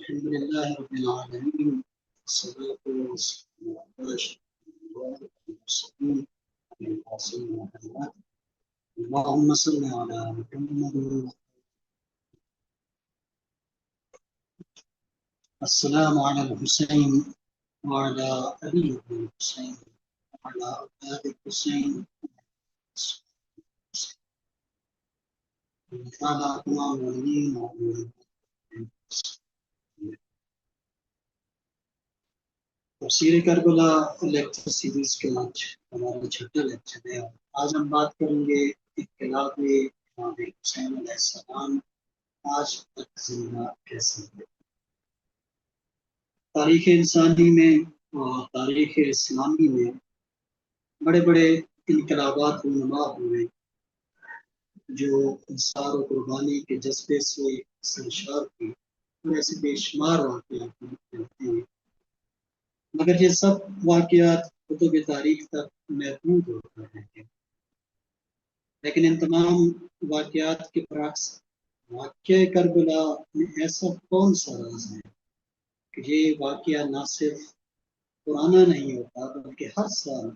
الحمد لله رب العالمين والصلاة والسلام على أشرف الأنبياء والمرسلين سيدنا محمد اللهم صل على محمد. السلام على الحسين وعلى علي بن الحسين وعلى أولاد الحسين وعلى أقوام المؤمنين تفسیر کربلا لیکچر سیریز کے آج ہمارا چھٹا لیکچر ہے. آج ہم بات کریں گے انقلاب امام حسین علیہ السلام آج تک زندہ کیسے ہے. تاریخ انسانی میں اور تاریخ اسلامی میں بڑے بڑے انقلابات رونما ہوئے جو انصار و قربانی کے جذبے سے سرشار تھی اور ایسے بے شمار واقعات ہوتے ہیں، مگر یہ سب واقعات کتب تاریخ تک محدود ہو رہے ہیں. لیکن ان تمام واقعات کے برعکس واقعہ کربلا میں ایسا کون سا راز ہے کہ یہ واقعہ نہ صرف پرانا نہیں ہوتا بلکہ ہر سال،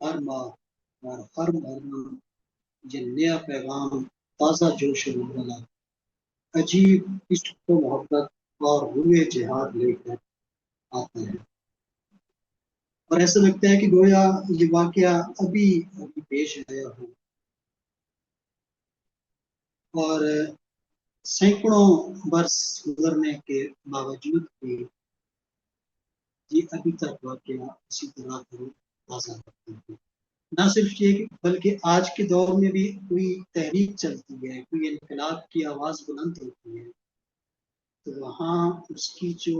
ہر ماہ اور ہر مہینہ یہ نیا پیغام، تازہ جوش و بلا، عجیب عشق و محبت اور روح جہاد لے کر آتا ہے. اور ایسا لگتا ہے کہ گویا یہ واقعہ ابھی پیش آیا ہو اور سینکڑوں برس گزرنے کے باوجود بھی یہ ابھی تک واقعہ اسی طرح تازہ رہتا ہے. نہ صرف یہ بلکہ آج کے دور میں بھی کوئی تحریک چلتی ہے، کوئی انقلاب کی آواز بلند ہوتی ہے تو وہاں اس کی جو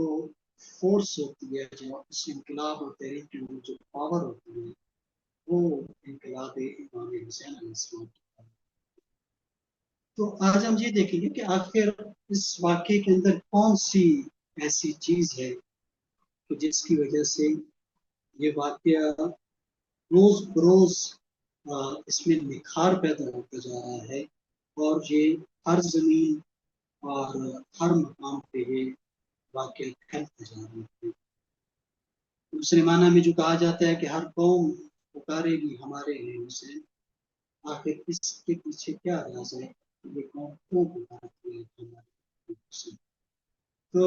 فورس ہوتی ہے، جو اس انقلاب اور تحریک کی جو پاور ہوتی ہے، وہ انقلاب امام حسین علیہ السلام کی. تو آج ہم یہ دیکھیں گے کہ آخر اس واقعے کے اندر کون سی ایسی چیز ہے کہ جس کی وجہ سے یہ واقعہ روز بروز اس میں نکھار پیدا ہوتا جا رہا ہے اور یہ ہر زمین اور ہر مقام پہ یہ واقعہ پھیلتا جا رہا ہے. دوسرے معنی میں جو کہا جاتا ہے کہ ہر قوم پکارے بھی ہمارے ہیں حسین، آخر اس کے پیچھے کیا راز ہے، یہ قوم کیوں پکارتی ہے ہمارے حسین. تو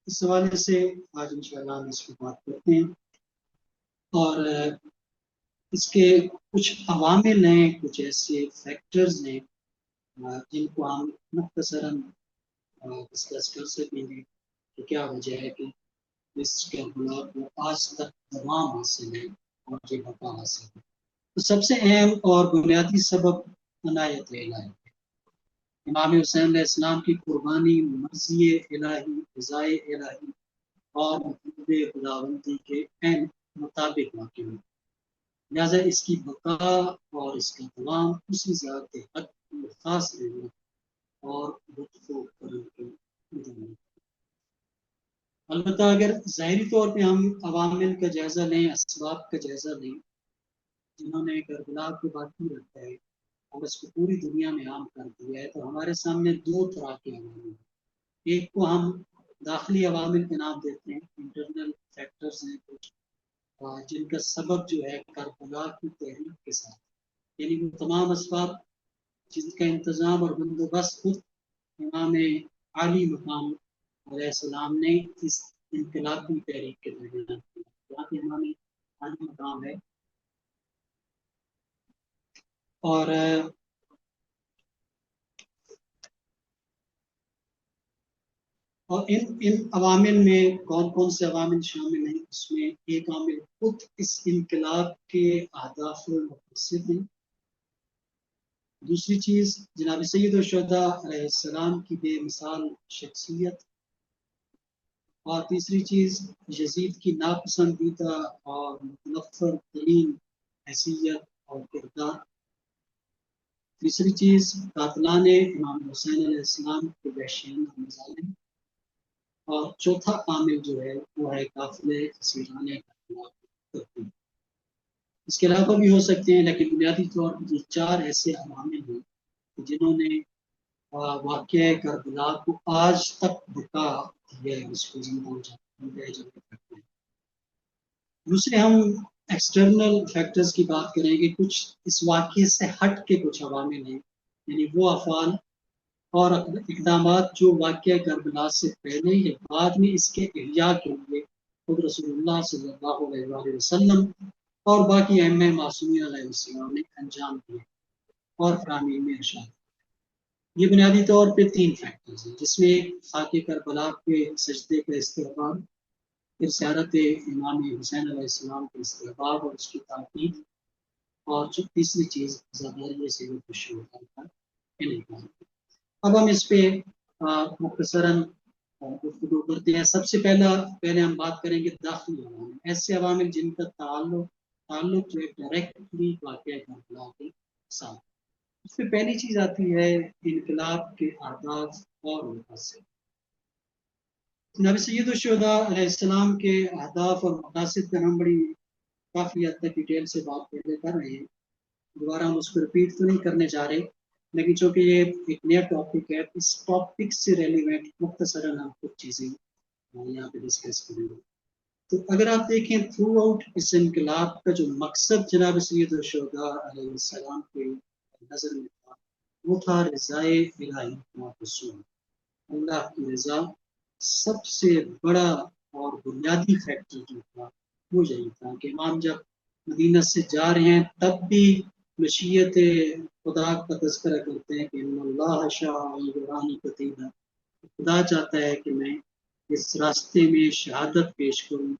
اس حوالے سے آج انشاءاللہ ہم اس پہ بات کرتے ہیں اور اس کے کچھ عوامل ہیں، کچھ ایسے فیکٹرز ہیں جن کو ہم مختصراً ڈسکس کر سکیں گے کہ کیا وجہ ہے کہ اس کربلا کو آج تک دوام حاصل ہے اور یہ بقا حاصل ہے. تو سب سے اہم اور بنیادی سبب عنایت الہی ہے. امام حسین علیہ السلام کی قربانی مرضی الہی، رضائے الہی اور محبوب خداوندی کے عین مطابق واقع ہوئی، لہذا اس کی بقا اور اس کا دوام اسی ذات حق کی خاص رحمت اور لطف و کرم کے مدعو. البتہ اگر ظاہری طور پہ ہم عوامل کا جائزہ لیں، اسباب کا جائزہ لیں جنہوں نے کربلا کو باقی رکھا ہے اور اس کو پوری دنیا میں عام کر دیا ہے، تو ہمارے سامنے دو طرح کے عوامل ہیں. ایک کو ہم داخلی عوامل کا نام دیتے ہیں، انٹرنل فیکٹرز ہیں کچھ جن کا سبب جو ہے کربلا کی تحریک کے ساتھ، یعنی وہ تمام اسباب جن کا انتظام اور بندوبست خود امام عالی مقام علیہ السلام نے اس انقلابی تحریک کے درمیان کیا. یہاں پہ امام عالی مقام ہے اور ان عوامل میں کون کون سے عوامل شامل ہیں، اس میں ایک عامل خود اس انقلاب کے اہداف و مقاصد ہیں. دوسری چیز جناب سید الشہداء علیہ السلام کی بے مثال شخصیت. اور تیسری چیز یزید کی ناپسندیدہ اور متنفر ترین حیثیت اور کردار. تیسری چیز قاتلان امام حسین علیہ السلام کے وحشیانہ مظالم. اور چوتھا عامل جو ہے وہ ہے قافلے اسیران کربلا کی ترتیب. اس کے علاوہ بھی ہو سکتے ہیں لیکن بنیادی طور پر یہ چار ایسے عوامل ہیں جنہوں نے واقعہ کربلا کو آج تک بقا یہ اس کو زندہ کرتے ہیں۔ دوسرے ہم ایکسٹرنل فیکٹرز کی بات کریں گے، کچھ اس واقعے سے ہٹ کے کچھ عوامل ہیں، یعنی وہ افعال اور اقدامات جو واقعہ کربلا سے پہلے یا بعد میں اس کے احیاء کے لیے خود رسول اللہ صلی اللہ علیہ وآلہ وسلم اور باقی ائمہ معصومین علیہ السلام نے انجام دیے اور فرامین میں ارشاد۔ یہ بنیادی طور پہ 3 فیکٹرز ہیں، جس میں خاک کربلا کے سجدے کا استحباب، پھر زیارت امام حسین علیہ السلام کے استحباب اور اس کی تاکید، اور جو تیسری چیز زبردیت سے وہ خوشی ہوتا تھا انعقاد۔ اب ہم اس پہ مختصراً گفتگو کرتے ہیں۔ سب سے پہلے ہم بات کریں گے داخلی عوامل، ایسے عوامل جن کا تعلق جو ہے ڈائریکٹلی واقعہ کربلا کے ساتھ۔ اس میں پہلی چیز آتی ہے انقلاب کے اہداف اور مقاصد۔ نبی سید الشہداء علیہ السلام کے اہداف اور مقاصد پر ہم بڑی کافی حد تک ڈیٹیل سے بات کر رہے ہیں، دوبارہ ہم اس کو رپیٹ تو نہیں کرنے جا رہے، لیکن چونکہ یہ ایک نیا ٹاپک ہے، اس ٹاپک سے ریلیونٹ مختصراً ہم کچھ چیزیں یہاں پہ ڈسکس کریں گے۔ تو اگر آپ دیکھیں تھرو آؤٹ اس انقلاب کا جو مقصد جناب سید الشہداء علیہ السلام کے نظر میں تھا، وہ تھا رضائے الہی کا حصول۔ اللہ کی رضا سب سے بڑا اور بنیادی فیکٹر جو تھا وہ یہی تھا کہ امام جب مدینہ سے جا رہے ہیں تب بھی مشیت خدا کا تذکرہ کرتے ہیں کہ ان اللہ شاء القرآن قطعہ، خدا چاہتا ہے کہ میں اس راستے میں شہادت پیش کروں،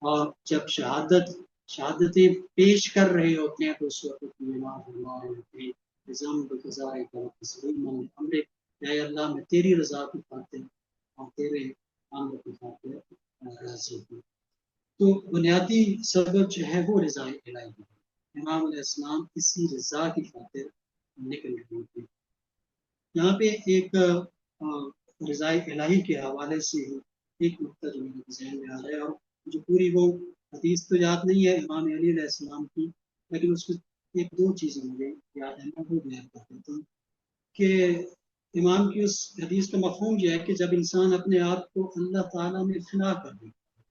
اور جب شہادتیں پیش کر رہے ہوتے ہیں تو اس وقت اے اللہ میں تیری رضا کی خاطر اور تیرے امر کی خاطر راضی ہوں۔ تو بنیادی سبب جو ہے وہ رضا الہی ہے۔ امام علیہ السلام اسی رضا کی خاطر نکل رہے تھے۔ یہاں پہ ایک رضا الہی کے حوالے سے ایک نقطہ جو میرے ذہن میں آ رہا ہے، اور جو پوری وہ حدیث تو یاد نہیں ہے امام علی علیہ السلام کی، لیکن اس میں ایک دو چیزیں مجھے یاد ہے، میں وہ بیان کر دیتا ہوں کہ امام کی اس حدیث کا مفہوم یہ ہے کہ جب انسان اپنے آپ کو اللہ تعالیٰ میں فنا کر دیتا ہے،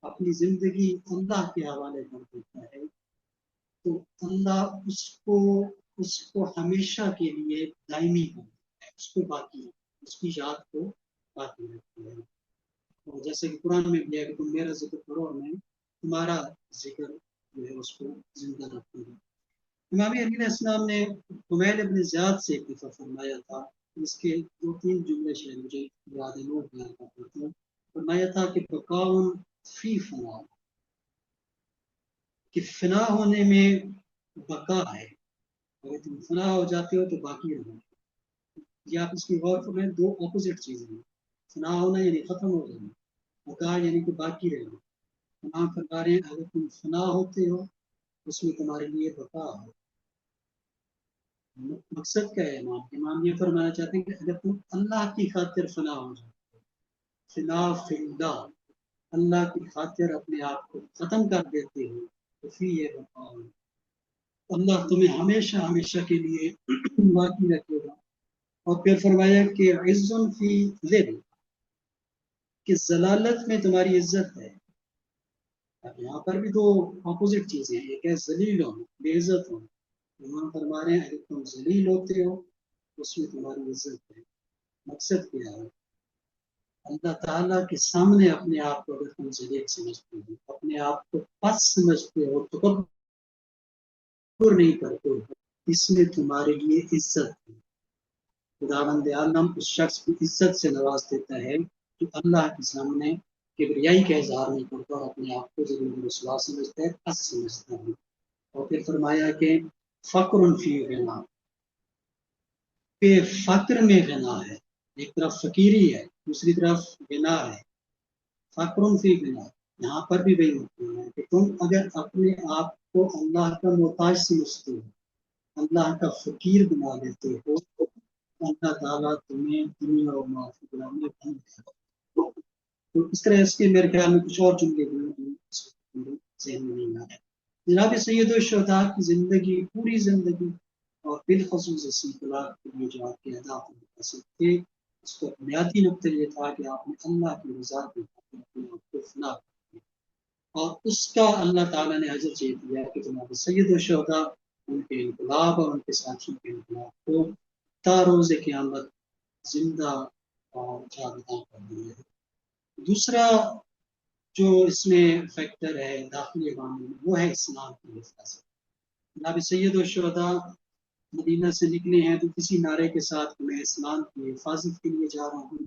اپنی زندگی اللہ کے حوالے کر دیتا ہے، تو اللہ اس کو ہمیشہ کے لیے دائمی کر دیتا ہے، اس کو باقی، اس کی یاد کو باقی رکھتی ہے۔ اور جیسے کہ قرآن میں بھی ہے کہ تم میرا ذکر کرو اور میں تمہارا ذکر جو ہے اس کو زندہ رکھوں گا۔ امام علی علیہ السلام نے حمیل ابن زیاد سے ایک دفعہ فرمایا تھا، اس کے 2-3 جملے شاید مجھے یاد ہے، نوٹ بیان کرتا ہوں۔ فرمایا تھا کہ بقاؤن فی فنا، کہ فنا ہونے میں بقا ہے، اگر تم فنا ہو جاتے ہو تو باقی رہو۔ یہ آپ اس کی غور کریں، 2 اپوزٹ چیزیں ہیں، فنا ہونا یعنی ختم ہو جانا، بقا یعنی کہ باقی رہنا۔ امام فرما رہے ہیں اگر تم فنا ہوتے ہو اس میں تمہارے لیے بقا ہے۔ مقصد کیا ہے امام یہ فرمانا چاہتے ہیں کہ اگر تم اللہ کی خاطر فنا ہو جاتے ہو، فنا فی اللہ، اللہ کی خاطر اپنے آپ کو ختم کر دیتے ہو، تو پھر یہ بقا ہے، اللہ تمہیں ہمیشہ ہمیشہ کے لیے باقی رکھے گا۔ اور پھر فرمایا کہ عز فی ذل، کہ ضلالت میں تمہاری عزت ہے۔ اب یہاں پر بھی 2 اپوزٹ چیزیں ہیں، ایک ہے ذلیل ہونا، بے عزت ہونا۔ امام فرما رہے ہیں اگر تم ذلیل ہوتے ہو اس میں تمہاری عزت ہے۔ مقصد کیا ہے؟ اللہ تعالیٰ کے سامنے اپنے آپ کو اگر تم ذلیل سمجھتے ہو، اپنے آپ کو پس سمجھتے ہو، تکبر نہیں کرتے ہو، اس میں تمہارے لیے عزت ہے۔ خداوند عالم اس شخص کو عزت سے نواز دیتا ہے جو اللہ کے سامنے کبریائی کا اظہار نہیں کرتا اور اپنے آپ کو ضرور رسوا سمجھتا ہے، پس سمجھتا ہے۔ اور پھر فرمایا کہ فقر فی غنا، کہ فقر میں غنا ہے، ایک طرف فقیری ہے دوسری طرف غنا ہے۔ فقر فی غنا، یہاں پر بھی وہی مطلب ہے کہ تم اگر اپنے آپ کو اللہ کا محتاج سمجھتے ہو، اللہ کا فقیر بنا لیتے ہو، تو اللہ تعالیٰ تمہیں دنیا اور آخرت میں بھول جائے گا۔ تو اس طرح اس کے میرے خیال میں کچھ اور جملے بھی میرے ذہن میں نہیں آ رہے۔ جناب سید الشہداء کی زندگی، پوری زندگی اور بالخصوص اس انقلاب کے لیے جو آپ کے اہداف تھے، اس کا بنیادی نقطہ یہ تھا کہ آپ نے اللہ کی رضا کے خاطر اپنے آپ کو فنا کر دیا، اور اس کا اللہ تعالیٰ نے اجر یہ دیا کہ جناب سید الشہداء ان کے انقلاب اور ان کے ساتھیوں کے انقلاب کو تا روز قیامت زندہ اور جاوداں کر دیا ہے۔ دوسرا جو اس میں فیکٹر ہے داخلی عوام میں، وہ ہے اسلام کی حفاظت۔ جناب سید الشہداء مدینہ سے نکلے ہیں تو کسی نعرے کے ساتھ میں اسلام کی حفاظت کے لیے جا رہا ہوں،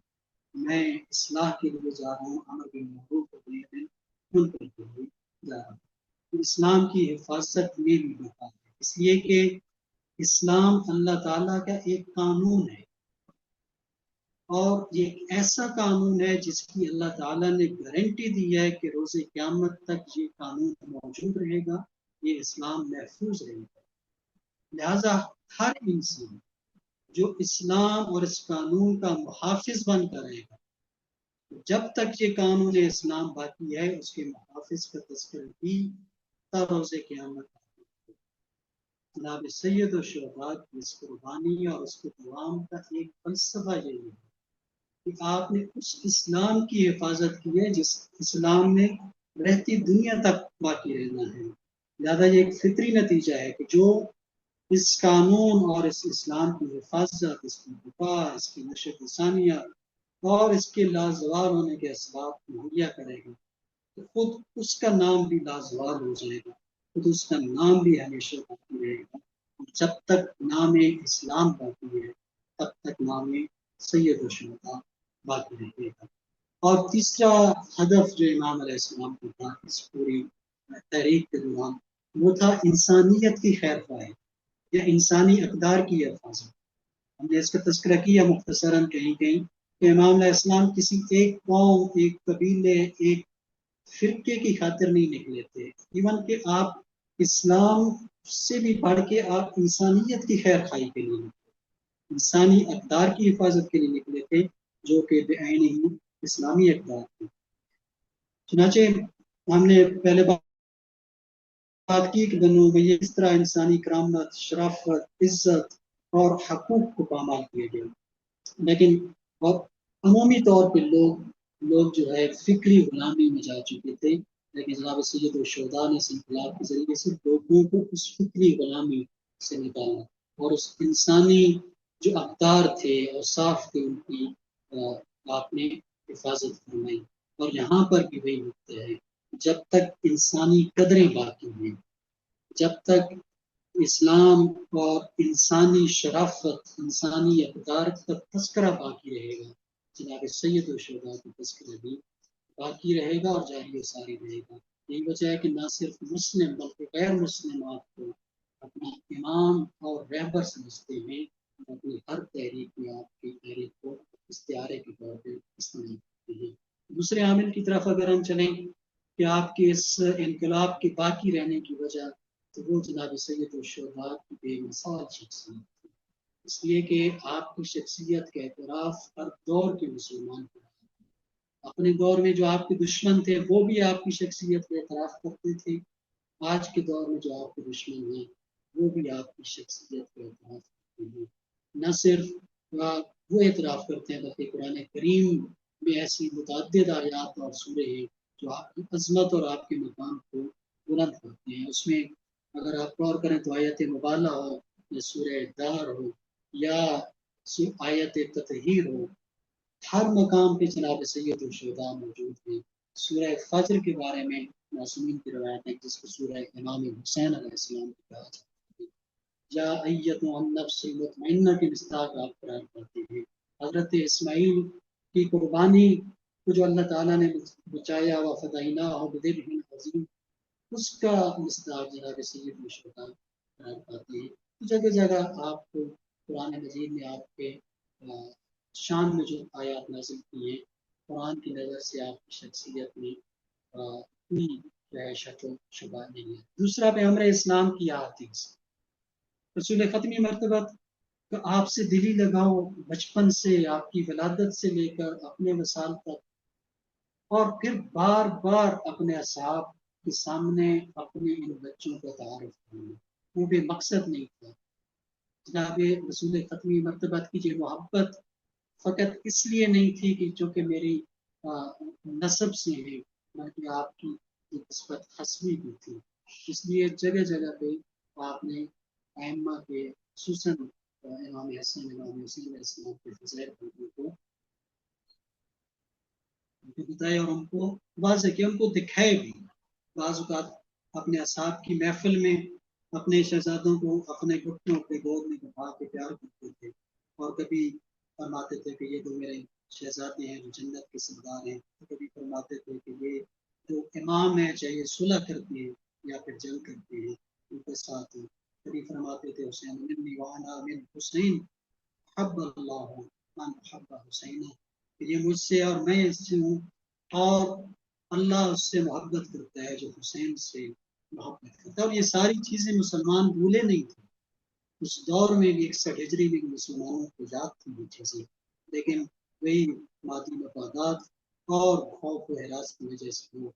میں اصلاح کے لیے جا رہا ہوں، امر بالمعروف و نہی عن المنکر کے لیے جا رہا ہوں۔ اسلام کی حفاظت میں بھی بتا ہے، اس لیے کہ اسلام اللہ تعالیٰ کا ایک قانون ہے، اور یہ ایک ایسا قانون ہے جس کی اللہ تعالیٰ نے گارنٹی دی ہے کہ روز قیامت تک یہ قانون موجود رہے گا، یہ اسلام محفوظ رہے گا۔ لہذا ہر انسان جو اسلام اور اس قانون کا محافظ بن کر رہے گا، جب تک یہ قانون اسلام باقی ہے اس کے محافظ کا تذکرہ بھی تا روز قیامت۔ جناب سید الشہداء کی اس قربانی اور اس کے دوام کا ایک فلسفہ یہی ہے کہ آپ نے اس اسلام کی حفاظت کی ہے جس اسلام نے رہتی دنیا تک باقی رہنا ہے۔ لہذا یہ ایک فطری نتیجہ ہے کہ جو اس قانون اور اس اسلام کی حفاظت، اس کی دفاع، اس کی نشر ثانیہ اور اس کے لازوال ہونے کے اسباب مہیا کرے گا، تو خود اس کا نام بھی لازوال ہو جائے گا، خود اس کا نام بھی ہمیشہ باقی رہے گا۔ جب تک نام اسلام باقی ہے تب تک نام سید الشہداء باقی رہے گا۔ اور تیسرا ہدف جو امام علیہ السلام کو تھا اس پوری تحریک کے دوران، وہ تھا انسانیت کی خیر خواہی یا انسانی اقدار کی حفاظت۔ ہم نے اس کا تذکرہ کیا مختصراً کہیں کہیں کہ امام علیہ السلام کسی ایک قوم، ایک قبیلے، ایک فرقے کی خاطر نہیں نکلے تھے، ایون کہ آپ اسلام سے بھی بڑھ کے آپ انسانیت کی خیر خواہی کے لیے نکلے، انسانی اقدار کی حفاظت کے لیے نکلے تھے جو کہ بے عین ہی اسلامی اقدار تھے۔ چنانچہ ہم نے پہلے بات کی کہ بنو امیہ اس طرح انسانی کرامت، شرافت، عزت اور حقوق کو پامال کیے گئے، لیکن اور عمومی طور پہ لوگ جو ہے فکری غلامی میں جا چکے تھے، لیکن جناب سید الشہداء نے اس انقلاب کے ذریعے سے لوگوں کو اس فکری غلامی سے نکالا، اور اس انسانی جو اقدار تھے اور صاف تھے ان کی آپ نے حفاظت فرمائی۔ اور یہاں پر بھی وہی نقطہ ہے، جب تک انسانی قدریں باقی ہیں، جب تک اسلام اور انسانی شرافت، انسانی اقدار کا تذکرہ باقی رہے گا، جناب سید الشہداء کا تذکرہ بھی باقی رہے گا اور جاری و ساری رہے گا۔ یہی وجہ ہے کہ نہ صرف مسلم بلکہ غیر مسلم آپ کو اپنا امام اور رہبر سمجھتے ہیں، اپنی ہر تحریک میں آپ کی تحریک کو استعارے کے طور پہ استعمال کرتے ہیں۔ دوسرے عامل کی طرف اگر ہم چلیں کہ آپ کے اس انقلاب کے باقی رہنے کی وجہ، تو وہ جناب سید الشہداء کی بے مثال شخصیت تھی، اس لیے کہ آپ کی شخصیت کا اعتراف ہر دور کے مسلمان کو، اپنے دور میں جو آپ کے دشمن تھے وہ بھی آپ کی شخصیت کا اعتراف کرتے تھے، آج کے دور میں جو آپ کے دشمن ہیں وہ بھی آپ کی شخصیت کا اعتراف کرتے ہیں۔ نہ صرف وہ اعتراف کرتے ہیں بلکہ قرآن کریم میں ایسی متعدد آیات اور سورے ہیں جو آپ کی عظمت اور آپ کے مقام کو بلند کرتے ہیں۔ اس میں اگر آپ غور کریں تو آیت مبالہ ہو یا سورہ دار ہو یا آیت تطہیر ہو، ہر مقام پہ جناب سید الشہداء موجود ہیں۔ سورہ فجر کے بارے میں معصومین کی روایت ہے جس کو سورہ امام حسین علیہ السلام کو کہا جاتا ہے، یا ایتھا النفس المطمئنہ کے مصداق آپ قرار کرتے ہیں۔ حضرت اسماعیل کی قربانی کو جو اللہ تعالیٰ نے بچایا، وفدیناہ بذبح عظیم، اس کا مصداق جناب سید الشہداء قرار پاتے ہیں۔ جگہ جگہ آپ کو قرآن مجید میں آپ کے شان میں جو آیات نازل کی ہیں، قرآن کی نظر سے آپ کی شخصیت میں کوئی شک و شبہ نہیں ہے۔ دوسرا پیغمبر اسلام کی احادیث، رسول ختمی مرتبہ کا آپ سے دلی لگاؤ بچپن سے، آپ کی ولادت سے لے کر اپنے وصال تک، اور پھر بار بار اپنے اصحاب کے سامنے اپنے ان بچوں کا تعارف کرنا، وہ بھی مقصد نہیں تھا۔ جناب رسول ختمی مرتبہ کی جو محبت فقط اس لیے نہیں تھی کہ چونکہ میری نسب سے ہیں، بلکہ آپ کی نسبت حسبی بھی تھی. اس لیے جگہ جگہ پہ آپ نے ائمہ کے خصوصاً امام حسن امام حسین علیہ السلام کے فضائل کو بتایا اور ان کو واضح کیا، ان کو دکھائے بھی. بعض اوقات اپنے اصحاب کی محفل میں اپنے شہزادوں کو اپنے گھٹنوں پہ گود میں بٹھا کے پیار کرتے تھے، اور کبھی فرماتے تھے کہ یہ تو میرے شہزادے ہیں جو جنت کے سردار ہیں. کبھی فرماتے تھے کہ یہ جو امام ہے چاہے صلح کرتے ہیں یا پھر جنگ کرتے ہیں ان کے ساتھ. کبھی فرماتے تھے حسین منی وانا من حسین حب اللہ من حب حسین، کہ یہ مجھ سے اور میں اس سے ہوں، اور اللہ اس سے محبت کرتا ہے جو حسین سے محبت کرتا ہے. اور یہ ساری چیزیں مسلمان بھولے نہیں تھے. اس دور میں بھی 61 ہجری میں مسلمانوں کو یاد تھی یہ چیزیں، لیکن وہی مادی مفادات اور خوف و ہراس کی وجہ سے وہ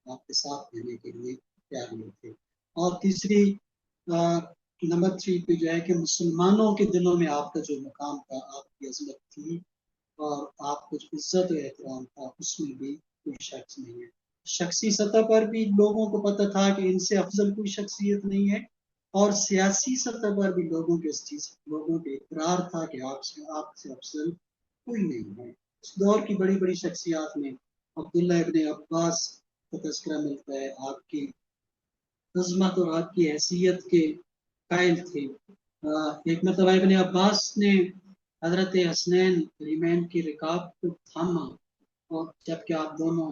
آپ کے ساتھ دینے کے لیے تیار نہیں تھے. اور تیسری نمبر 3 پہ جو ہے کہ مسلمانوں کے دلوں میں آپ کا جو مقام تھا، آپ کی عظمت تھی اور آپ کو جو عزت و احترام تھا، اس میں بھی کوئی شخص نہیں ہے. شخصی سطح پر بھی لوگوں کو پتہ تھا کہ ان سے افضل کوئی شخصیت نہیں ہے، اور سیاسی سطح پر بھی لوگوں کے اس چیز لوگوں کے اقرار تھا کہ آپ سے افضل کوئی نہیں ہے. اس دور کی بڑی بڑی شخصیات میں عبداللہ ابن عباس کا تذکرہ ملتا ہے، آپ کی عظمت اور آپ کی حیثیت کے قائل تھے. ایک مرتبہ ابن عباس نے حضرت حسنین ریمین کی رکاب کو تھاما، اور جبکہ آپ دونوں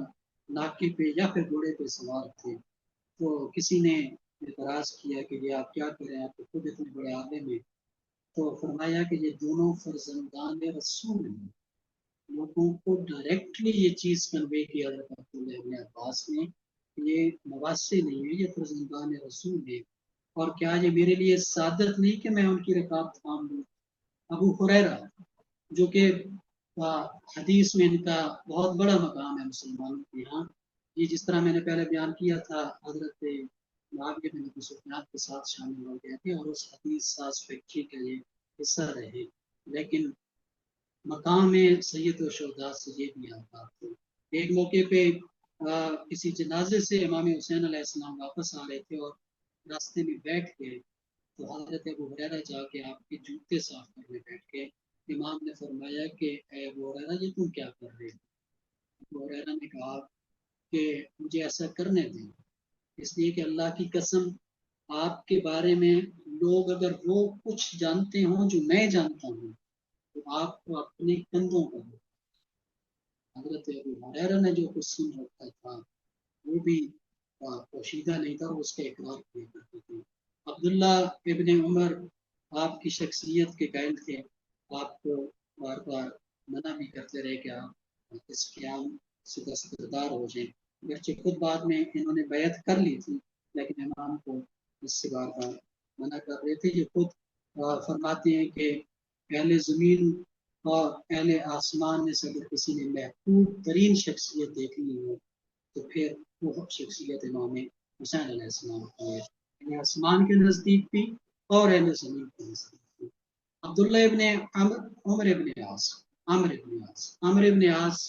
ناکے پہ یا پھر گھوڑے پہ سوار تھے، تو کسی نے اعتراض کیا کہ یہ آپ کیا کریں، آپ تو خود اتنے بڑے عالم ہیں. تو فرمایا کہ یہ دونوں فرزندان رسول ہیں. لوگوں کو ڈائریکٹلی یہ چیز کنوے کیا حضرت عبداللہ ابن عباس نے، یہ نواسے نہیں ہے، یہ فرزندان رسول ہے. اور کیا یہ میرے لیے سعادت نہیں کہ میں ان کی رکاب تھام لوں. ابو ہریرہ جو کہ حدیث میں ان کا بہت بڑا مقام ہے مسلمانوں کے یہاں، یہ جس طرح میں نے پہلے بیان کیا تھا حضرت معاویہ بن ابی سفیان کے ساتھ شامل ہو گئے تھے اور اس حدیث ساز فیکٹری کا یہ حصہ رہے، لیکن مقام سید و شہداء سے یہ بھی آباد تھے. ایک موقع پہ کسی جنازے سے امام حسین علیہ السلام واپس آ رہے تھے اور راستے میں بیٹھ گئے، تو حضرت ابو ہریرہ جا کے آپ کے جوتے صاف کرنے بیٹھ گئے. امام نے فرمایا کہ اے ابو ہریرہ یہ تم کیا کر رہے ہو؟ ابو ہریرہ نے کہا کہ مجھے ایسا کرنے دیں، اس لیے کہ اللہ کی قسم آپ کے بارے میں لوگ اگر وہ کچھ جانتے ہوں جو میں جانتا ہوں تو آپ کو اپنے کندھوں پر. حضرت ابو ہریرہ نے جو کچھ سن رکھا تھا وہ بھی پوشیدہ نہیں تھا، اس کا اقرار کیا کرتے تھے. عبداللہ ابن عمر آپ کی شخصیت کے قائل تھے، آپ کو بار بار منع بھی کرتے رہے کہ آپ اس قیام سے دستبردار ہو جائیں. گرچہ خود بعد میں انہوں نے بیعت کر لی تھی، لیکن امام کو اس سے بار بار منع کر رہے تھے. یہ خود فرماتے ہیں کہ اہل زمین اور اہل آسمان میں سے اگر کسی نے محبوب ترین شخصیت دیکھنی ہو تو پھر وہ شخصیت امام حسین علیہ السلام کی ہے، یعنی آسمان کے نزدیک بھی اور اہل زمین کے نزدیک بھی. عبداللہ ابن عمر ابن عاص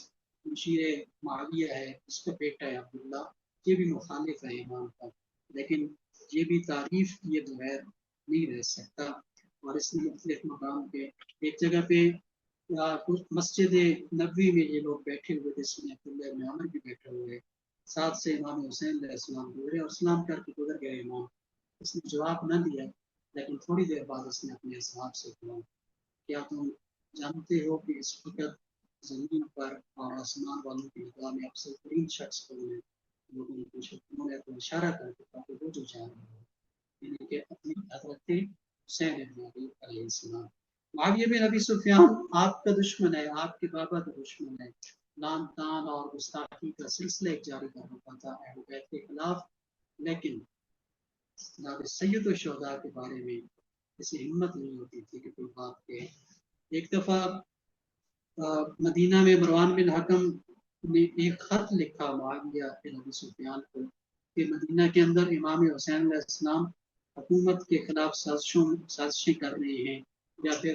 مشیر معاویہ ہے، اس کا بیٹا ہے عبداللہ. یہ بھی مخالف ہے امام کا، لیکن یہ بھی تعریف کیے بغیر نہیں رہ سکتا. اور اس میں مختلف مقام پہ ایک جگہ پہ مسجد نبوی میں یہ لوگ بیٹھے ہوئے تھے، اس میں عبداللہ ابن عمر بھی بیٹھے ہوئے، ساتھ سے امام حسین علیہ السلام گزرے اور سلام کر کے گزر گئے. امام اس نے جواب نہ دیا، لیکن تھوڑی دیر بعد اس نے اپنے اصحاب سے کہا کیا تم جانتے ہو کہ اس وقت زمین پر اور آسمان والوں کی نگاہ میں افضل ترین شخص کون ہے؟ لوگوں نے پوچھا، انہوں نے اپنا اشارہ کر کے کہا کہ وہ جو جان رہے ہیں، یعنی کہ اپنی حضرت حسین ابن علی علیہ السلام. معاویہ بن ابی سفیان آپ کا دشمن ہے، آپ کے بابا کا دشمن ہے، لان تان اور گستاخی کا سلسلہ ایک جاری کر رکھا تھا اہل بیت کے خلاف، لیکن جناب سید الشہداء کے بارے میں کسی ہمت نہیں ہوتی تھی کہ کوئی بات کہے. ایک دفعہ مدینہ میں مروان بن حکم نے ایک خط لکھا معاویہ بن ابی سفیان کو کہ مدینہ کے اندر امام حسین علیہ السلام حکومت کے خلاف سازشیں کر رہے ہیں، یا پھر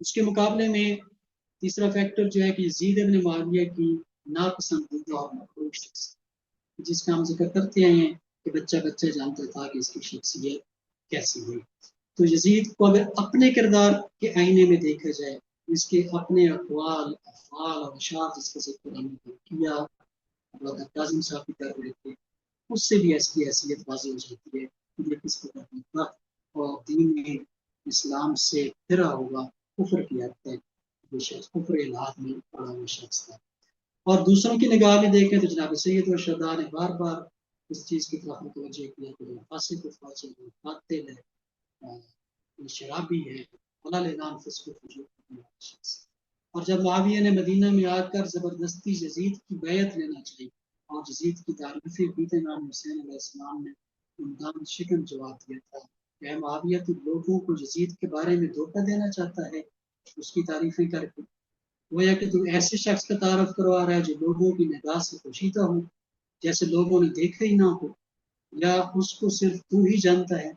اس کے مقابلے میں تیسرا فیکٹر جو ہے کہ یزید ابن معاویہ کی ناپسندیدہ اور مقبول شخص، جس کا ہم ذکر کرتے ہیں کہ بچہ بچہ جانتا تھا کہ اس کی شخصیت کیسی ہے۔ تو یزید کو اگر اپنے کردار کے آئینے میں دیکھا جائے، اس کے اپنے اقوال، افعال اور اشعار جس کا ذکر ہم نے کیا، اللہ کاظم صاحب بھی کر رہے تھے، اس سے بھی ایسی حیثیت واضح ہو جاتی ہے کہ یہ کس قدر وقت اور دین میں اسلام سے پھرا ہوگا کفر کی حد تک یہ شخص کفر الہاد میں پڑا ہوا شخص تھا۔ اور دوسروں کی نگاہ میں دیکھیں تو جناب سید الشہداء نے بار بار اس چیز کی طرف متوجہ کیا کہ وہ فاسق و فاجر ہے، قاتل ہے، شرابی ہے، ولا لعنان فسق و فجور کا شخص۔ اور جب معاویہ نے مدینہ میں آ کر زبردستی یزید کی بیعت لینا چاہی اور یزید کی تعریفیں بیت امام حسین علیہ السلام نے عمدان شکن جواب دیا تھا کہ معاویہ تو لوگوں کو یزید کے بارے میں دھوکہ دینا چاہتا ہے اس کی تعریفیں کر کے، گویا کہ تو ایسے شخص کا تعارف کروا رہا ہے جو لوگوں کی نگاہ سے پوشیدہ ہو، جیسے لوگوں نے دیکھا ہی نہ ہو، یا اس کو صرف تو ہی جانتا ہے۔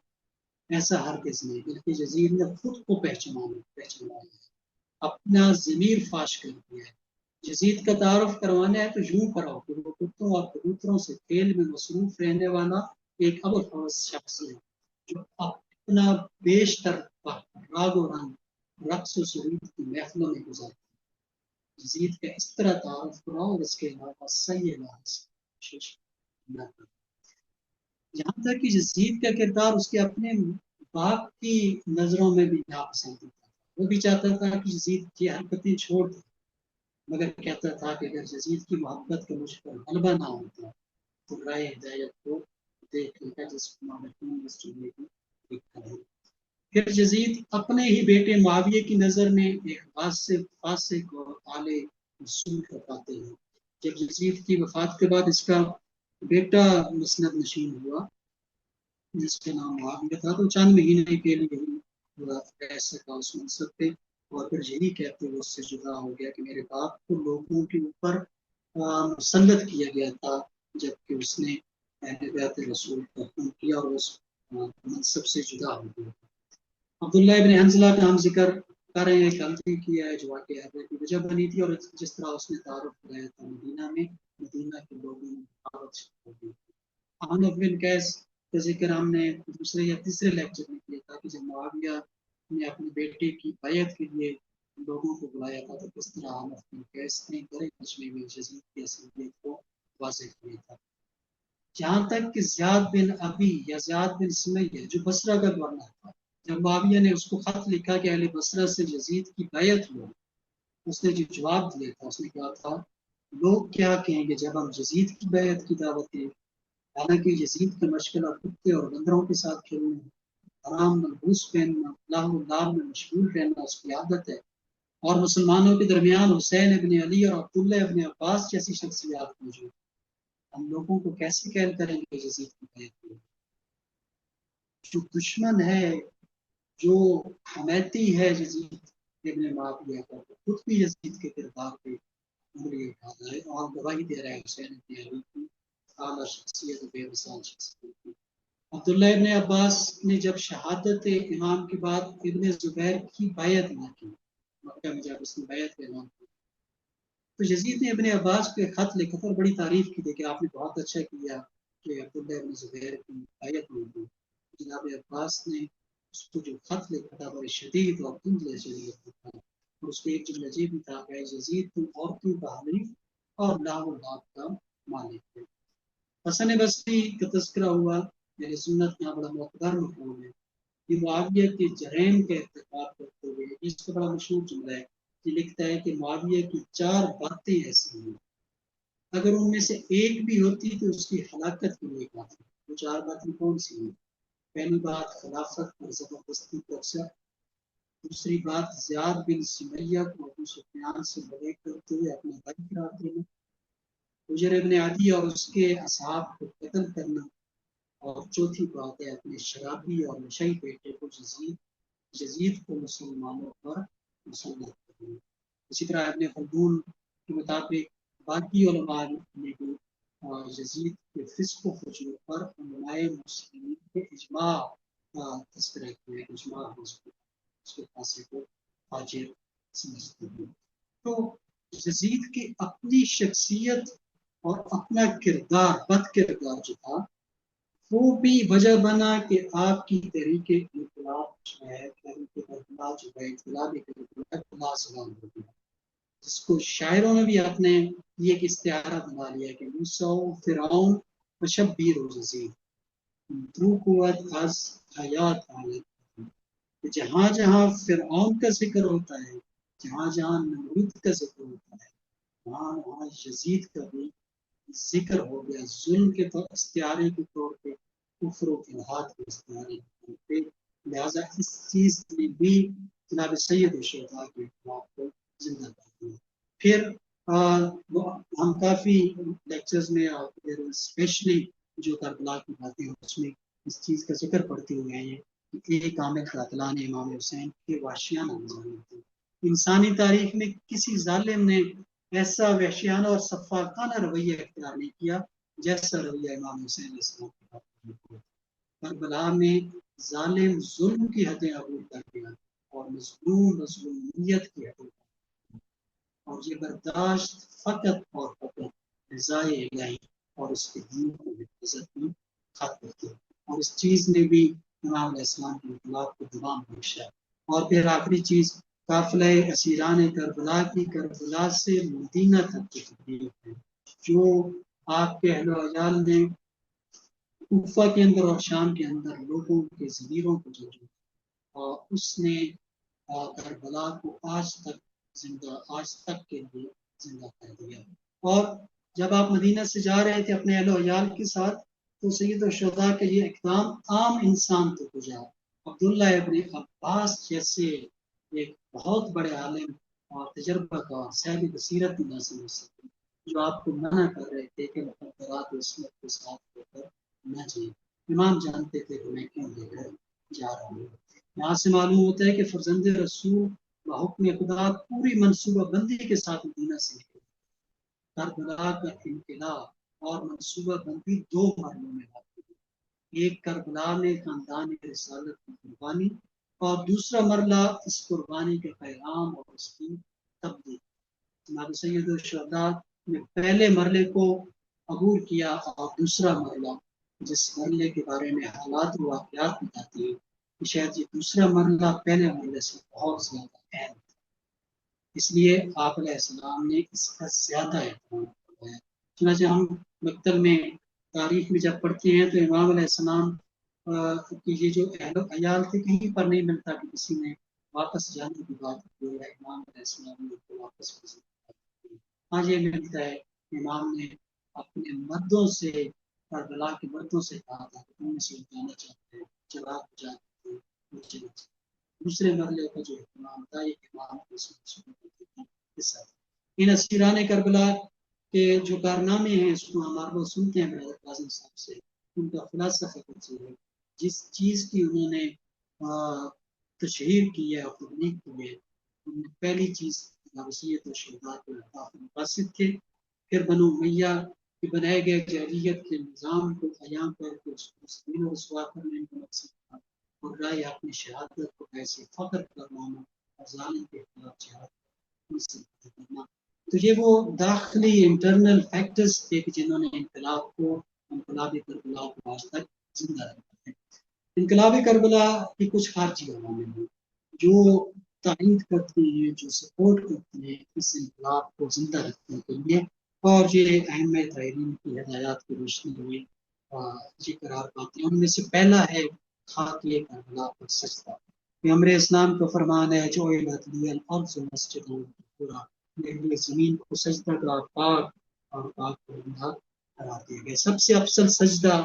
ایسا ہرگز نہیں، بلکہ یزید نے خود کو پہچانا ہے، اپنا ضمیر فاش کر دیا ہے۔ یزید کا تعارف کروانا ہے تو یوں کراؤ کہ وہ کتوں اور کبوتروں سے کھیل میں مصروف رہنے والا ایک ابوالفضل شخص ہے جو اپنا بیشتر وقت راگ و رنگ، رقص و سرود کی محفلوں میں گزارتا ہے۔ یزید کا اس طرح تعارف کراؤ اور اس کے علاوہ صحیح علاج کوشش نہ کرو۔ یہاں تک کہ یزید کا کردار اس کے اپنے باپ کی نظروں میں بھی ناپسندیدہ تھا۔ وہ بھی چاہتا تھا کہ یزید کی حرکتیں چھوڑ دے، مگر کہتا تھا کہ اگر یزید کی محبت کا مجھ پر غلبہ نہ ہوتا تو رائے ہدایت کو دیکھ لے گا جس کو لکھا ہے۔ پھر یزید اپنے ہی بیٹے معاویہ کی نظر میں ایک فاسق اور اعلی رسول کا قاتل ہے۔ جب یزید کی وفات کے بعد اس کا بیٹا مسند نشین ہوا جس کا نام معاویہ تھا، تو چند مہینے کے لیے رہ سکا اس منصب پہ، اور پھر یہی کہتے وہ اس سے جدا ہو گیا کہ میرے باپ کو لوگوں کے اوپر مسلط کیا گیا تھا، جبکہ اس نے اہل بیت رسول کا خون کیا اور اس منصب سے جدا ہو گیا۔ عبداللہ ابن حنظلہ کا ہم ذکر کر رہے ہیں، غلطی کیا ہے جو واقعہ کی وجہ بنی تھی، اور جس طرح اس نے تعارف کرایا تھا مدینہ میں، مدینہ کے لوگوں نے دعوت ہو گئی تھی۔ احنف بن قیس کا ذکر ہم نے دوسرے یا تیسرے لیکچر میں کیا تھا کہ جب معاویہ نے اپنے بیٹے کی بیعت کے لیے لوگوں کو بلایا تھا تو کس طرح احنف بن قیس نے بڑے مجمع میں یزید کی اصلیت کو واضح کیا تھا۔ جہاں تک کہ زیاد بن ابی یا زیاد بن سمیہ جو بصرہ کا گورنر تھا، جب معاویہ نے اس کو خط لکھا کہ اہل بصرہ سے یزید کی بیعت ہو، اس نے جو جواب دیا تھا اس نے کہا تھا لوگ کیا کہیں گے جب ہم یزید کی بیعت کی دعوت دیں، حالانکہ یزید کا مشغلہ کتے اور بندروں کے ساتھ کھیلنا، حرام ملبوس پہننا، لاہ و لعب میں مشغول رہنا اس کی عادت ہے، اور مسلمانوں کے درمیان حسین ابن علی اور عبداللہ ابن عباس جیسی شخصیات موجود، ہم لوگوں کو کیسے قید کریں گے یزید کی بیعت کی؟ جو دشمن ہے، جو حمیتی ہے یزید ابن معاویہ کا، خود بھی یزید کے کردار پہ انگلی اٹھا رہا ہے اور گواہی دے رہا ہے حسین ابن علی کی اعلیٰ شخصیت و بے مثال شخصیت کی۔ عبداللہ ابن عباس نے جب شہادت امام کے بعد ابن زبیر کی بیعت نہ کی، مکہ میں جب اس نے بیعت کا اعلان کیا، تو یزید نے ابن عباس کو ایک خط لکھا تھا اور بڑی تعریف کی تھی کہ آپ نے بہت اچھا کیا کہ عبداللہ ابن زبیر کی بیعت نہیں کی۔ جناب عباس نے اس کو جو خط لکھا تھا بڑے شدید اور تند لہجے میں لکھا تھا، اور اس کو ایک جملہ یہ بھی تھا کہ یزید تم عورتوں کا حلیف اور لاہ و لعب کا مالک ہے۔ حسن بصری کا تذکرہ ہوا، میری سنت یہاں بڑا معتبر مفہوم ہے، یہ معاویہ کے جرائم کا ارتکاب کرتے ہوئے اس کا بڑا مشہور جملہ ہے، یہ لکھتا ہے کہ معاویہ کی 4 باتیں ایسی ہیں اگر ان میں سے ایک بھی ہوتی تو اس کی ہلاکت کے لیے کافی۔ وہ 4 باتیں کون سی ہیں؟ پہلی بات خلافت اور زبردستی کا اثر، دوسری بات زیاد بن سمیہ کو ابو سفیان سے لڑائی کرتے ہوئے اپنا بھائی قرار دینا، حجر ابن عدی اور اس کے اصحاب کو قتل کرنا، اور چوتھی بات ہے اپنے شرابی اور نشئی بیٹے کو یزید کو مسلمانوں پر مسلط کرنا۔ اسی طرح ابن خلدون کے مطابق باقی علماء نے بھی یزید کے فسق و فجور پر علماء مسلمین کے اجماع کا تذکرہ کیا ہے، اجماع اس کے فاصلے کو فاجر سمجھتے ہیں۔ تو یزید کی اپنی شخصیت اور اپنا کردار، بد کردار جو تھا، وہ بھی وجہ بنا کہ آپ کی تحریک انقلاب جو ہے، تحریک انقلاب جو ہے، انقلابی انقلاب سلام ہو گیا، جس کو شاعروں نے بھی اپنے یہ ایک استعارہ بنا لیا کہ موسیٰ و فرعون و شبیر و یزید درو قوت از حیات حالت، کہ جہاں جہاں فرعون کا ذکر ہوتا ہے، جہاں جہاں نمرود کا ذکر ہوتا ہے، وہاں وہاں یزید کا بھی ذکر ہو گیا، ظلم کے استعارے کے طور پہ، کفر و الحاد کے استعارے کے طور پہ۔ لہٰذا اس چیز میں بھی جناب سید الشہداء کے اخلاق کو زندہ کرتے ہیں۔ پھر ہم کافی لیکچرز میں اور پھر اسپیشلی جو کربلا کی باتیں ہیں اس میں اس چیز کا ذکر پڑتے ہوئے ہیں کہ ایک عامل قاتلان امام حسین کے وحشیانہ نظام تھے۔ انسانی تاریخ میں کسی ظالم نے ایسا وحشیانہ اور سفاکانہ رویہ اختیار نہیں کیا جیسا رویہ امام حسین علیہ السلام کے بات کیا۔ کربلا میں ظالم ظلم کی حدیں عبور کر گیا اور مظلوم مظلومیت کی حدیں، اور یہ برداشت فقط اور فقط رضائے الہی اور اس کے دین کو حفاظت میں ختم کیا، اور اس چیز نے بھی امام علیہ السلام کے انقلاب کو دوام بخشا۔ اور پھر آخری چیز، قافلہ اسیران کربلا کی کربلا سے مدینہ تک کی تبلیغ ہے، جو آپ کے اہل و عیال نے کوفہ کے اندر اور شام کے اندر لوگوں کے ضمیروں کو جوڑا، اور اس نے کربلا کو آج تک کے لیے زندہ کر دیا۔ اور جب آپ مدینہ سے جا رہے تھے اپنے اہل و عیال کے ساتھ، تو سید الشہداء کے یہ اقدام عام انسان تک پہنچا۔ عبداللہ ابن عباس جیسے ایک بہت بڑے عالم اور تجربہ کار صاحب بصیرت نہ سمجھ سکتے، جو آپ کو منع کر رہے تھے کہ مقدرات عصمت کے ساتھ ہو کر نہ جائیں۔ امام جانتے تھے کہ میں کیوں لے کر جا رہا ہوں۔ یہاں سے معلوم ہوتا ہے کہ فرزند رسول بحکم خدا پوری منصوبہ بندی کے ساتھ مدینہ سے نکلے۔ کربلا کا انقلاب اور منصوبہ بندی دو مرحلوں میں ہوتی ہے، ایک کربلا میں خاندان رسالت کی قربانی، اور دوسرا مرحلہ اس قربانی کے پیغام اور اس کی تبدیل۔ جناب سید الشہداء نے پہلے مرحلے کو عبور کیا، اور دوسرا مرحلہ جس مرحلے کے بارے میں حالات و واقعات بتاتے ہیں کہ شاید یہ دوسرا مرحلہ پہلے مرحلے سے بہت زیادہ اہم ہے، اس لیے آپ علیہ السلام نے اس کا زیادہ اہتمام کروایا۔ چنانچہ ہم مکتب میں تاریخ میں جب پڑھتے ہیں تو امام علیہ السلام کی یہ جو اہل و عیال تھے، کہیں پر نہیں ملتا کہ کسی نے واپس جانے کی بات کی ہے، امام علیہ السلام نے ان کو واپس بھیجنے کی بات کی۔ ہاں یہ ملتا ہے کہ امام نے اپنے مردوں سے، کربلا کے مردوں سے کہا تھا کہ تم سے جانا چاہتے ہیں، جب آپ جاتے تھے مجھے نہ چاہتے۔ دوسرے مرحلے کا جو اہتمام تھا یہ امام ان اسیران کربلا کے جو کارنامے ہیں اس کو ہم آپ لوگ سنتے ہیں برادر قاسم صاحب سے، ان کا خلاصہ فقط سے ہے، جس چیز کی انہوں نے تشہیر کی ہے اور تبلیغ کی ہے، ان میں پہلی چیز سید الشہداء کے مقاصد تھے، پھر بنو امیہ کے بنائے گئے جاہلیت کے نظام کو قیام کر کے اس کو زمین و رسوا کرنے کا مقصد تھا، اور رائے اپنی شہادت کو ایسے فخر کروانا اور ظالم کے خلاف جہاد کرنا۔ تو یہ وہ داخلی انٹرنل فیکٹرز تھے کہ جنہوں نے انقلابی کربلا کو آج تک زندہ رکھا ہے۔ انقلابی کربلا کی کچھ خارجی عوامل ہیں جو تائید کرتے ہیں، جو سپورٹ کرتے ہیں اس انقلاب کو زندہ رکھنے کے لیے، اور یہ اہم تحریر کی ہدایات کی روشنی میں یہ قرار پاتے ہیں۔ ان میں سے پہلا ہے خاکیہ کربلا پر سجدہ۔ پیغمبر اسلام کا فرمان ہے جو الارض مسجد پورا، میرے لیے زمین کو سجدہ کا پاک اور پاک قرار دیا گیا۔ سب سے افضل سجدہ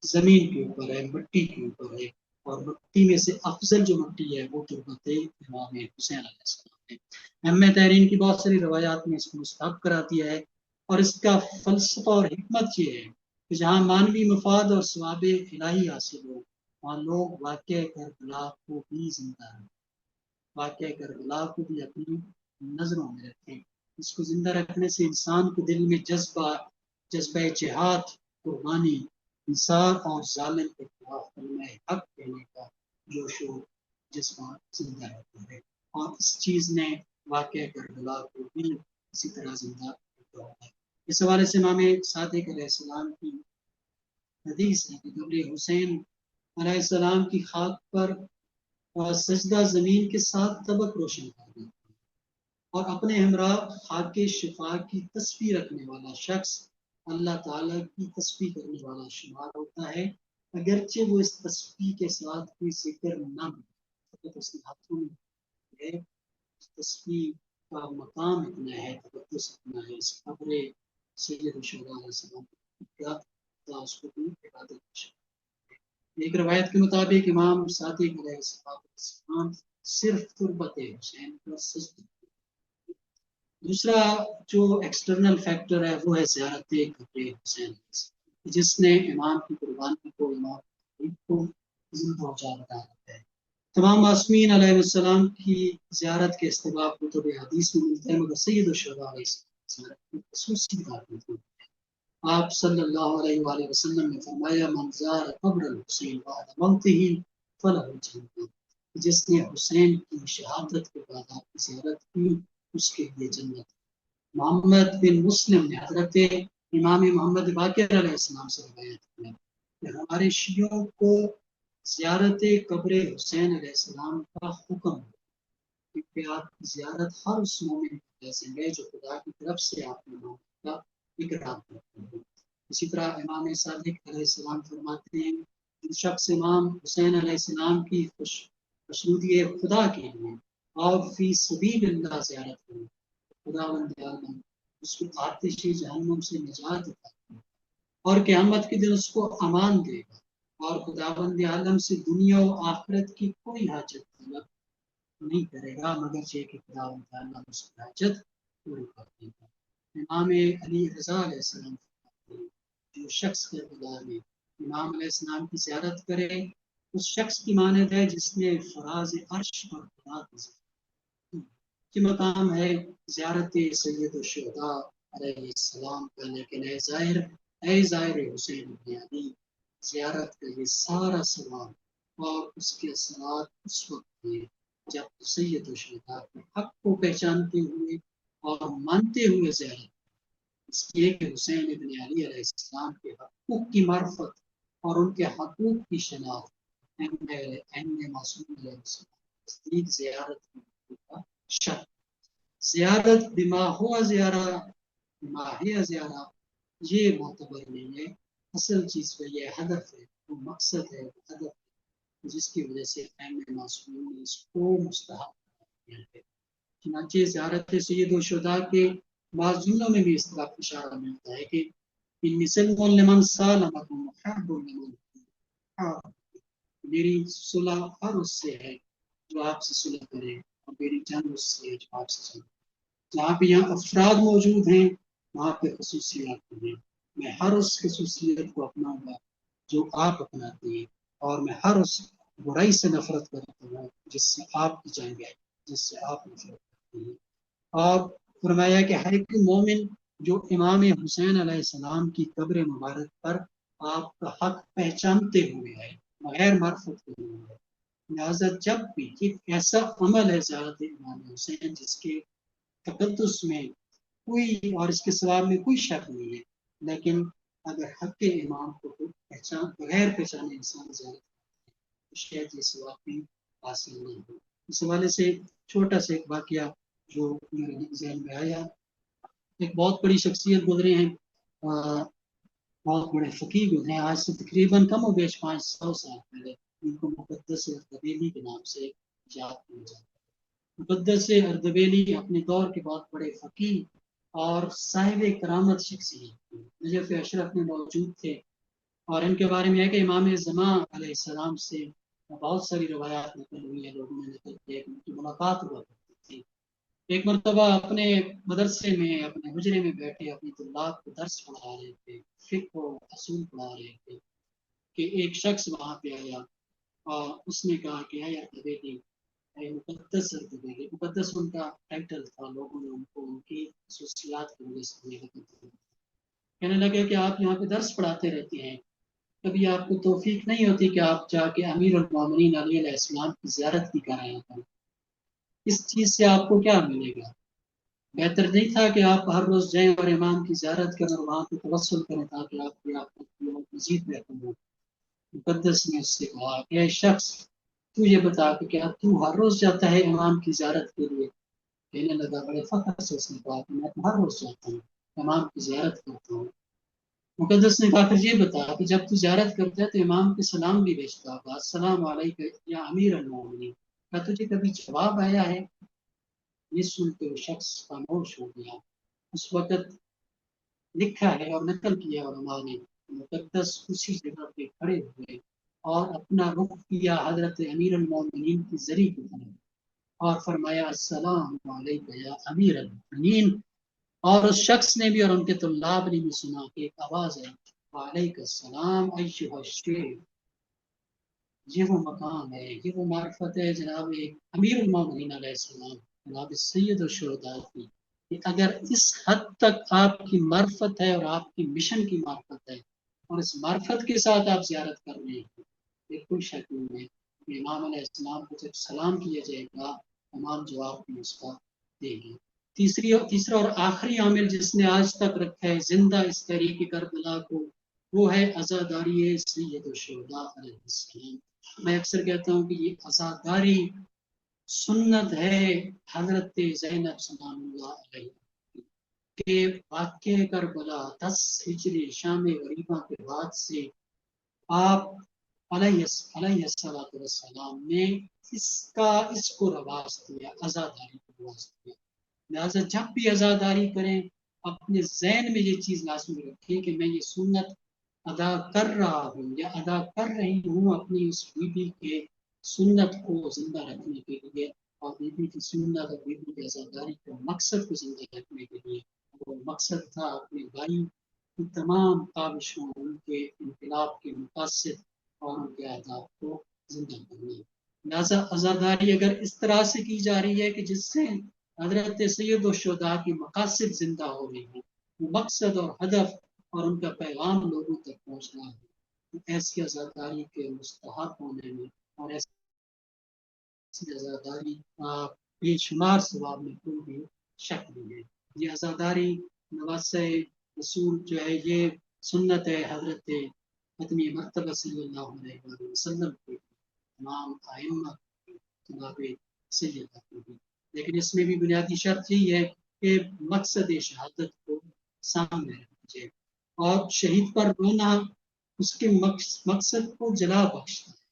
زمین کے اوپر ہے، مٹی کے اوپر ہے، اور مٹی میں سے افضل جو مٹی ہے وہ تربت امام حسین علیہ السلام ہے۔ اہم تحرین کی بہت ساری روایات میں اس کو مستحب کرا دیا ہے، اور اس کا فلسفہ اور حکمت یہ ہے کہ جہاں مانوی مفاد اور ثواب الہی حاصل ہو، وہاں لوگ واقعہ کربلا کو بھی زندہ رکھیں، واقعہ کربلا کو بھی اپنی نظروں میں رکھیں۔ اس کو زندہ رکھنے سے انسان کے دل میں جذبہ جہاد، قربانی، انصاف اور ظالم کے خلاف کلمہ حق کہنے کا جوش و جذبہ زندہ رہتا ہے۔ اور اس چیز نے واقعہ کربلا کو بھی اسی طرح زندہ کیا ہے۔ اس حوالے سے امام صادق علیہ السلام کی حدیث ہے کہ قبر حسین علیہ السلام کی خاک پر سجدہ زمین کے ساتھ طبق روشن کر دیا اور اپنے ہمراہ خاک شفا کی تسبیح رکھنے والا شخص اللہ تعالیٰ کی تسبیح کرنے والا شمار ہوتا ہے، اگرچہ وہ اس تسبیح کے ساتھ کوئی ذکر نہ ہو، اس کے ہاتھوں میں ہے، تسبیح کا مقام اتنا ہے، تقدس اتنا ہے، اس قبر سید الشہداء علیہ السلام کا اس کو بھی عبادت ایک روایت کے مطابق امام صادق علیہ السلام صرف تربت حسین کا سجدہ۔ دوسرا جو ایکسٹرنل فیکٹر ہے وہ ہے زیارت قبر حسین جس نے امام کی قربانی کو امام کو زندہ بتا ہے۔ تمام معصومین علیہ السلام کی زیارت کے استحباب کتب حدیث میں ملتے ہیں، مگر سید الشہداء علیہ السلام کی خصوصی بات ہے۔ آپ صلی اللہ علیہ وآلہ وسلم نے فرمایا من زار قبر الحسین بعد موتہ فلہ الجنہ، جس نے حسین کی شہادت کے بعد آپ کی زیارت کی اس کے لیے جنت۔ محمد بن مسلم نے حضرت امام محمد باقر علیہ السلام سے روایت کی کہ ہمارے شیعوں کو زیارت قبر حسین علیہ السلام کا حکم ہے، کیونکہ آپ کی زیارت ہر اس مومن کی جیسے ہے جو خدا کی طرف سے آپ نے کا اقرار کرتے ہیں۔ اسی طرح امام صادق علیہ السلام فرماتے ہیں جو شخص امام حسین علیہ السلام کی خوشنودی خدا کے لیے اور فی سبیل اللہ زیارت کریں، خدا عالم اس کو آتش جہنم سے نجات عطا کرے اور قیامت کے دن اس کو امان دے گا، اور خداوند عالم سے دنیا و آخرت کی کوئی حاجت طلب نہیں کرے گا مگر یہ کہ خداوند عالم اس کی حاجت پوری کر دے گا۔ امام علی رضا علیہ السلام جو شخص کربلا میں امام علیہ السلام کی زیارت کرے اس شخص کی مانند ہے جس نے فراز عرش پر خدا کی مقام ہے زیارت سید الشہداء علیہ السلام کا، لیکن اے زائر حسین بن علی، زیارت کا یہ سارا ثواب اور اس کے اثرات اس وقت ہیں جب سید الشہداء کے حق کو پہچانتے ہوئے اور مانتے ہوئے زیارت، اس لیے کہ حسین ابن علی علیہ السلام کے حقوق کی معرفت اور ان کے حقوق کی شناخت معصوم علیہ السلام زیارت کا شرط۔ زیارت بما ہوا زیارہ بما ہے زیارہ یہ معتبر نہیں ہے، اصل چیز وہ یہ ہدف ہے، وہ مقصد ہے، وہ ہدف ہے جس کی وجہ سے معصوم نے اس کو مستحب کیا ہے۔ چنانچہ زیارت سید الشہداء کے بعض جملوں میں بھی اس طرح اشارہ ملتا ہے کہ انی سلم لمن سالمکم محب لمن حارب، میری صلح ہر اس سے ہے جو آپ سے صلح کرے اور میری جنگ اس سے ہے جو آپ سے صلح۔ جہاں پہ یہاں افراد موجود ہیں وہاں پہ خصوصیات ہیں، میں ہر اس خصوصیت کو اپناؤں گا جو آپ اپناتے ہیں، اور میں ہر اس برائی سے نفرت کرتا ہوں جس سے آپ کی جنگ ہے، جس سے آپ نفرت کرتے ہیں۔ اور فرمایا کہ ہر ایک مومن جو امام حسین علیہ السلام کی قبر مبارک پر آپ کا حق پہچانتے ہوئے ہے بغیر معرفت کے ہوئے ہے، لہٰذا جب بھی ایک ایسا عمل ہے زیارت امام حسین جس کے تقدس میں کوئی اور اس کے ثواب میں کوئی شک نہیں ہے، لیکن اگر حق امام کو پہچان بغیر پہچانے انسان زیارت تو شاید یہ ثواب بھی حاصل نہیں ہو۔ اس حوالے سے چھوٹا سا ایک واقعہ جو میرے ذہن میں آیا، ایک بہت بڑی شخصیت گزرے ہیں، بہت بڑے فقیر گزرے ہیں، آج سے تقریباً کم و بیش 500 سال پہلے، ان کو مقدس اردبیلی کے نام سے یاد کیا جاتا ہے۔ مقدس اردبیلی اپنے دور کے بہت بڑے فقیر اور صاحب کرامت شخصیت تھے، نجف اشرف میں موجود تھے، اور ان کے بارے میں ہے کہ امام زمان علیہ السلام سے بہت ساری روایات نقل ہوئی ہیں، لوگوں نے نقل کیا ان کی ملاقات ہوا کرتی تھی۔ ایک مرتبہ اپنے مدرسے میں اپنے حجرے میں بیٹھے اپنی طلاب کو درس پڑھا رہے تھے، فقہ و اصول پڑھا رہے تھے کہ ایک شخص وہاں پہ آیا اور اس نے کہا کہ اے اردبیلی، اے مقدس اردبیلی، مقدس ان کا ٹائٹل تھا، لوگوں نے ان کو ان کی خصوصیات کی وجہ سے کہنے لگے کہ آپ یہاں پہ درس پڑھاتے رہتے ہیں، کبھی آپ کو توفیق نہیں ہوتی کہ آپ جا کے امیر المومنین علی علیہ السلام کی زیارت بھی کرایا کریں؟ اس چیز سے آپ کو کیا ملے گا؟ بہتر نہیں تھا کہ آپ ہر روز جائیں اور امام کی زیارت کریں اور وہاں پہ توسل کریں تاکہ آپ کی مزید بہتر ہو؟ مقدس نے اس سے کہا کہ اے شخص، تو یہ بتا کہ کیا تو ہر روز جاتا ہے امام کی زیارت کے لیے؟ کہنے لگا بڑے فخر سے اس نے کہا کہ میں تو ہر روز جاتا ہوں، امام کی زیارت کرتا ہوں۔ مقدس نے کہا پھر یہ بتا کہ جب تو زیارت کرتا ہے تو امام کے سلام بھی بھیجتا ہوگا، السلام علیکم یا امیر المومنین، کیا تجھے کبھی جواب آیا ہے؟ یہ سن کے وہ شخص خاموش ہو گیا۔ اس وقت لکھا ہے اور نقل کیا علماء نے، مقدس اسی جگہ پہ کھڑے ہوئے اور اپنا رخ کیا حضرت امیر المومنین کی زری کی طرف اور فرمایا السلام علیکم یا امیر المومنین۔ اور اس شخص نے بھی اور ان کے طلاب نے بھی سنا کہ ایک آواز ہے، وعلیکم السلام ایھا الشیخ۔ یہ وہ مقام ہے، یہ وہ معرفت ہے جناب امیر المومنین علیہ السلام، جناب سید الشہداء کی، کہ اگر اس حد تک آپ کی معرفت ہے اور آپ کی مشن کی معرفت ہے اور اس معرفت کے ساتھ آپ زیارت کر رہے ہیں، بالکل شک نہیں ہے کہ امام علیہ السلام کو جب سلام کیا جائے گا تمام جواب بھی اس کا دے گی۔ تیسرا اور آخری عامل جس نے آج تک رکھا ہے زندہ اس تحریک کربلا کو، وہ ہے عزاداری سید الشہداء علیہ السلام۔ میں اکثر کہتا ہوں کہ یہ عزاداری سنت ہے حضرت زینب سلام اللہ علیہ کے واقع کربلا 10 ہجری شام غریبہ کے بعد سے آپ علیہ السلام نے اس کو رواج دیا، عزاداری کو رواج دیا۔ لہٰذا جب بھی عزاداری کریں اپنے ذہن میں یہ چیز لازمی رکھیں کہ میں یہ سنت ادا کر رہا ہوں یا ادا کر رہی ہوں اپنی اس بیوی کے سنت کو زندہ رکھنے کے لیے، اور بیوی کی سنت اور بیوی کی عزاداری کے مقصد کو زندہ رکھنے کے لیے۔ وہ مقصد تھا اپنے بھائی کی تمام کاوشوں، ان کے انقلاب کے مقاصد اور ان کے اہداف کو زندہ کرنا۔ لہٰذا عزاداری اگر اس طرح سے کی جا رہی ہے کہ جس سے حضرت سید الشہداء کی مقاصد زندہ ہو رہی ہیں، وہ مقصد اور ہدف اور ان کا پیغام لوگوں تک پہنچ رہا ہے، ایسی عزاداری کے مستحق ہونے میں اور ایسی عزاداری بے شمار ثواب میں کوئی بھی شک نہیں ہے۔ یہ عزاداری نواسۂ رسول جو ہے، یہ سنت ہے حضرت ختمی مرتبہ صلی اللہ علیہ وسلم کی، تمام ائمہ جناب سید کی، لیکن اس میں بھی بنیادی شرط یہی ہے کہ مقصد شہادت کو سامنے رکھا جائے، اور شہید پر رونا اس کے مقصد کو جلا بخشتا ہے۔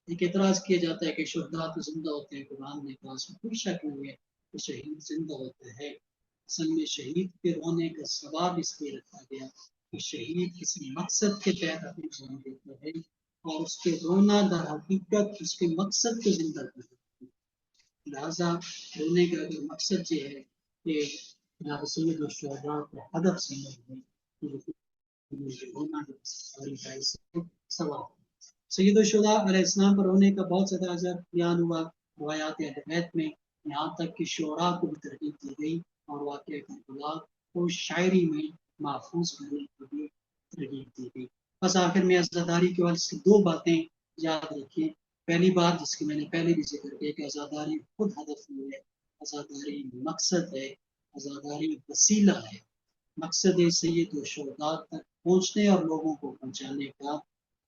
ایک اعتراض کیا جاتا ہے کہ شہداء تو زندہ ہوتے ہیں، قرآن نے کہا، اس میں کوئی شک نہیں ہے کہ شہید زندہ ہوتا ہے۔ اصل میں شہید کے رونے کا ثواب اس لیے رکھا گیا کہ شہید کسی مقصد کے تحت اپنی جان دیتا ہے، اور اس کے رونا در حقیقت اس کے مقصد کو زندہ کرتا ہے۔ لہٰذا رونے کا اگر مقصد یہ ہے کہ جناب سید الشہداء کو ہدف سمجھ لیں، سید الشہداء علیہ السلام پر ہونے کا بہت زیادہ اجر بیان ہوا روایات اہل بیت میں، یہاں تک کہ شعراء کو بھی ترغیب دی گئی اور واقعہ کربلا کو شاعری میں محفوظ کرنے کو بھی ترغیب دی گئی۔ بس آخر میں عزاداری کے والے سے 2 باتیں یاد رکھیں۔ پہلی بات جس کی میں نے پہلے بھی ذکر کیا کہ عزاداری خود ہدف نہیں ہے، عزاداری مقصد ہے، عزاداری وسیلہ ہے، مقصد سید الشہداء تک پہنچنے اور لوگوں کو پہنچانے کا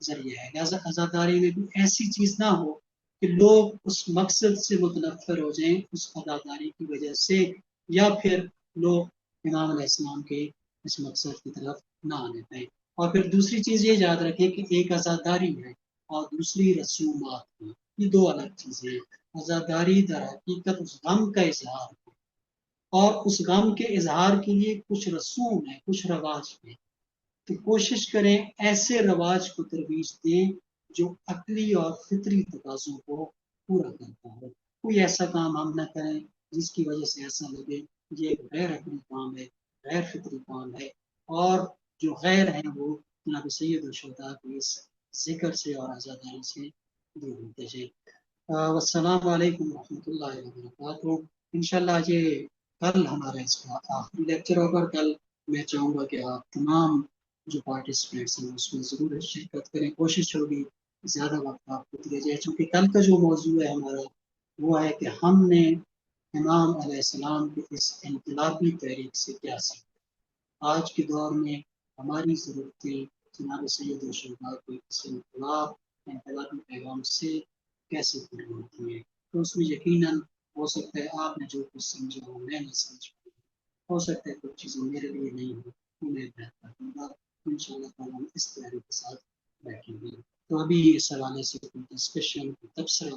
ذریعہ ہے۔ لہٰذا عزاداری میں بھی ایسی چیز نہ ہو کہ لوگ اس مقصد سے متنفر ہو جائیں اس عزاداری کی وجہ سے، یا پھر لوگ امام علیہ السلام کے اس مقصد کی طرف نہ آنے پائیں۔ اور پھر دوسری چیز یہ یاد رکھیں کہ ایک عزاداری ہے اور دوسری رسومات ہیں، یہ 2 الگ چیزیں ہیں۔ عزاداری در حقیقت اس غم کا اظہار ہے، اور اس غم کے اظہار کے لیے کچھ رسوم ہیں، کچھ رواج ہیں، تو کوشش کریں ایسے رواج کو ترویج دیں جو عقلی اور فطری تقاضوں کو پورا کرتا ہے۔ کوئی ایسا کام ہم نہ کریں جس کی وجہ سے ایسا لگے یہ غیر عقلی کام ہے، غیر فطری کام ہے، اور جو غیر ہیں وہ جناب سید الشہداء کے اس ذکر سے اور عزاداری سے دور ہوتے جائیں۔ والسلام علیکم ورحمۃ اللہ وبرکاتہ۔ انشاءاللہ یہ کل ہمارا اس کا آخری لیکچر ہوگا۔ کل میں چاہوں گا کہ آپ تمام جو پارٹیسپینٹس ہیں اس میں ضرور شرکت کریں، کوشش ہوگی زیادہ وقت آپ کو دیا جائے، چونکہ کل کا جو موضوع ہے ہمارا وہ ہے کہ ہم نے امام علیہ السلام کی اس انقلابی تحریک سے کیا سیکھا۔ آج کے دور میں ہماری ضرورتیں جناب سید الشہداء کے اس انقلابی پیغام سے کیسے پوری ہوتی ہیں۔ تو اس میں یقیناً ہو سکتا ہے آپ نے جو کچھ سمجھا ہو میں نہ سمجھ پاؤں، ہو سکتا ہے کچھ چیزیں میرے لیے نہیں ہو، میں بہتر کروں گا ان شاء اللہ تعالیٰ ہم اس تیاری کے ساتھ بیٹھیں گے۔ تو ابھی اس حوالے سے کوئی ڈسکشن تبصرہ